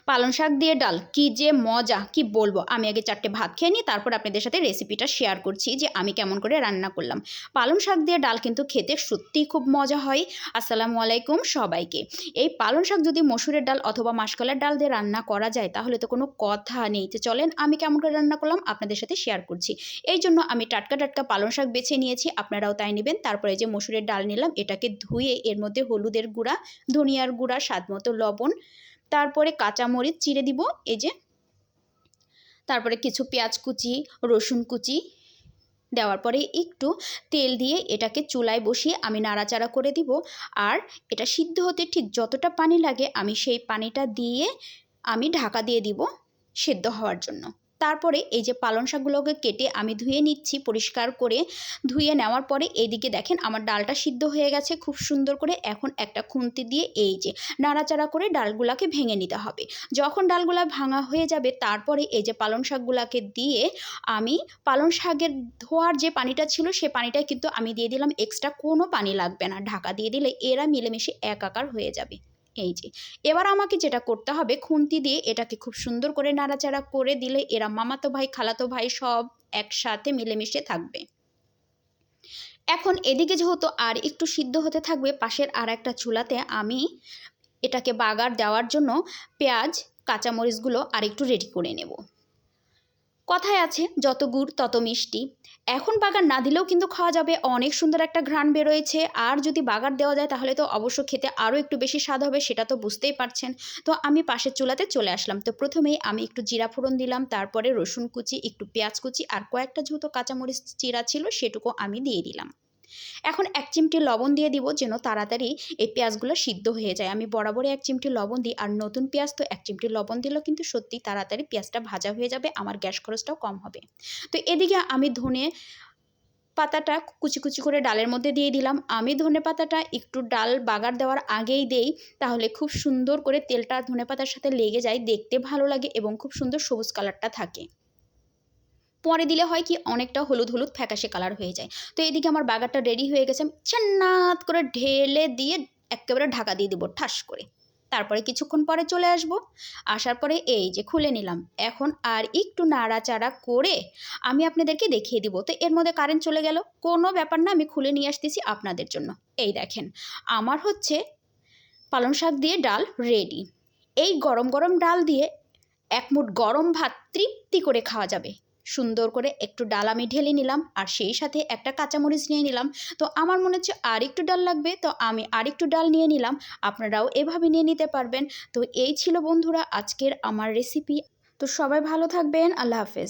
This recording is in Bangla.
পালং শাক দিয়ে ডাল কি যে মজা, কি বলবো। আমি আগে 4টে ভাত খেয়ে নিই, তারপর আপনাদের সাথে রেসিপিটা শেয়ার করছি যে আমি কেমন করে রান্না করলাম। পালং শাক দিয়ে ডাল কিন্তু খেতে সত্যিই খুব মজা হয়। আসসালামু আলাইকুম সবাইকে। এই পালং শাক যদি মসুরের ডাল অথবা মাসকলার ডাল দিয়ে রান্না করা যায় তাহলে তো কোনো কথা নেই। তো চলেন আমি কেমন করে রান্না করলাম আপনাদের সাথে শেয়ার করছি। এই জন্য আমি টাটকা টাটকা পালং শাক বেছে নিয়েছি, আপনারাও তাই নেবেন। তারপরে যে মসুরের ডাল নিলাম, এটাকে ধুয়ে এর মধ্যে হলুদের গুঁড়া, ধনিয়ার গুঁড়া, স্বাদমতো লবণ, তারপরে কাঁচামরিচ চিড়ে দিব এই যে, তারপরে কিছু পেঁয়াজ কুচি, রসুন কুচি দেওয়ার পরে একটু তেল দিয়ে এটাকে চুলায় বসিয়ে আমি নাড়াচাড়া করে দিব। আর এটা সিদ্ধ হতে ঠিক যতটা পানি লাগে আমি সেই পানিটা দিয়ে আমি ঢাকা দিয়ে দিব সিদ্ধ হওয়ার জন্য। তারপরে এই যে পালং শাকগুলোকে কেটে আমি ধুয়ে নিচ্ছি পরিষ্কার করে। ধুয়ে নেওয়ার পরে এইদিকে দেখেন আমার ডালটা সিদ্ধ হয়ে গেছে খুব সুন্দর করে। এখন একটা খুন্তি দিয়ে এই যে নাড়াচাড়া করে ডালগুলাকে ভেঙে নিতে হবে। যখন ডালগুলা ভাঙা হয়ে যাবে তারপরে এই যে পালং শাকগুলাকে দিয়ে আমি পালং শাকের ধোয়ার যে পানিটা ছিল সে পানিটাই কিন্তু আমি দিয়ে দিলাম, এক্সট্রা কোনো পানি লাগবে না। ঢাকা দিয়ে দিলে এরা মিলেমিশে একাকার হয়ে যাবে। এই যে এবার আমাকে যেটা করতে হবে, খুন্তি দিয়ে এটাকে খুব সুন্দর করে নাড়াচাড়া করে দিলে এরা মামাতো ভাই খালাতো ভাই সব একসাথে মিলেমিশে থাকবে। এখন এদিকে যেহেতু আর একটু সিদ্ধ হতে থাকবে, পাশের আর একটা চুলাতে আমি এটাকে বাগার দেওয়ার জন্য পেঁয়াজ কাঁচামরিচগুলো আর একটু রেডি করে নেব। কথায় আছে যত গুড় তত মিষ্টি। এখন বাগার না দিলেও কিন্তু খাওয়া যাবে, অনেক সুন্দর একটা ঘ্রাণ বেরোয়েছে। আর যদি বাগার দেওয়া যায় তাহলে তো অবশ্য খেতে আরও একটু বেশি স্বাদ হবে, সেটা তো বুঝতেই পারছেন। তো আমি পাশের চুলাতে চলে আসলাম। তো প্রথমেই আমি একটু জিরা ফোড়ন দিলাম, তারপরে রসুন কুচি, একটু পেঁয়াজ কুচি আর কয়েকটা যেহেতু কাঁচামরিচ চিরা ছিল সেটুকু আমি দিয়ে দিলাম। এখন 1 চিমটি লবণ দিয়ে দিব যেন তাড়াতাড়ি এই পেঁয়াজগুলো সিদ্ধ হয়ে যায়। আমি বরাবরই 1 চিমটি লবণ দিই, আর নতুন পেঁয়াজ তো 1 চিমটি লবণ দিলেও কিন্তু সত্যি তাড়াতাড়ি পেঁয়াজটা ভাজা হয়ে যাবে, আমার গ্যাস খরচটাও কম হবে। তো এদিকে আমি ধনে পাতাটা কুচি কুচি করে ডালের মধ্যে দিয়ে দিলাম। আমি ধনে পাতাটা একটু ডাল বাগার দেওয়ার আগেই দেই, তাহলে খুব সুন্দর করে তেলটা ধনে পাতার সাথে লেগে যায়, দেখতে ভালো লাগে এবং খুব সুন্দর সবুজ কালারটা থাকে। পরে দিলে হয় কি অনেকটা হলুদ হলুদ ফ্যাকাশে কালার হয়ে যায়। তো এদিকে আমার বাগারটা রেডি হয়ে গেছে, আমি চান্নাত করে ঢেলে দিয়ে একেবারে ঢাকা দিয়ে দিব ঠাস করে। তারপরে কিছুক্ষণ পরে চলে আসব। আসার পরে এই যে খুলে নিলাম। এখন আর একটু নাড়াচাড়া করে আমি আপনাদেরকে দেখিয়ে দিব। তো এর মধ্যে কারেন্ট চলে গেল, কোনো ব্যাপার না, আমি খুলে নিয়ে আসতেছি আপনাদের জন্য। এই দেখেন আমার হচ্ছে পালং শাক দিয়ে ডাল রেডি। এই গরম গরম ডাল দিয়ে এক মুঠ গরম ভাত তৃপ্তি করে খাওয়া যাবে। সুন্দর করে একটু ডাল আমি ঢেলে নিলাম, আর সেই সাথে একটা কাঁচামরিচ নিয়ে নিলাম। তো আমার মনে হচ্ছে আর একটু ডাল লাগবে, তো আমি আর একটু ডাল নিয়ে নিলাম। আপনারাও এভাবে নিয়ে নিতে পারবেন। তো এই ছিল বন্ধুরা আজকের আমার রেসিপি। তো সবাই ভালো থাকবেন, আল্লাহ হাফেজ।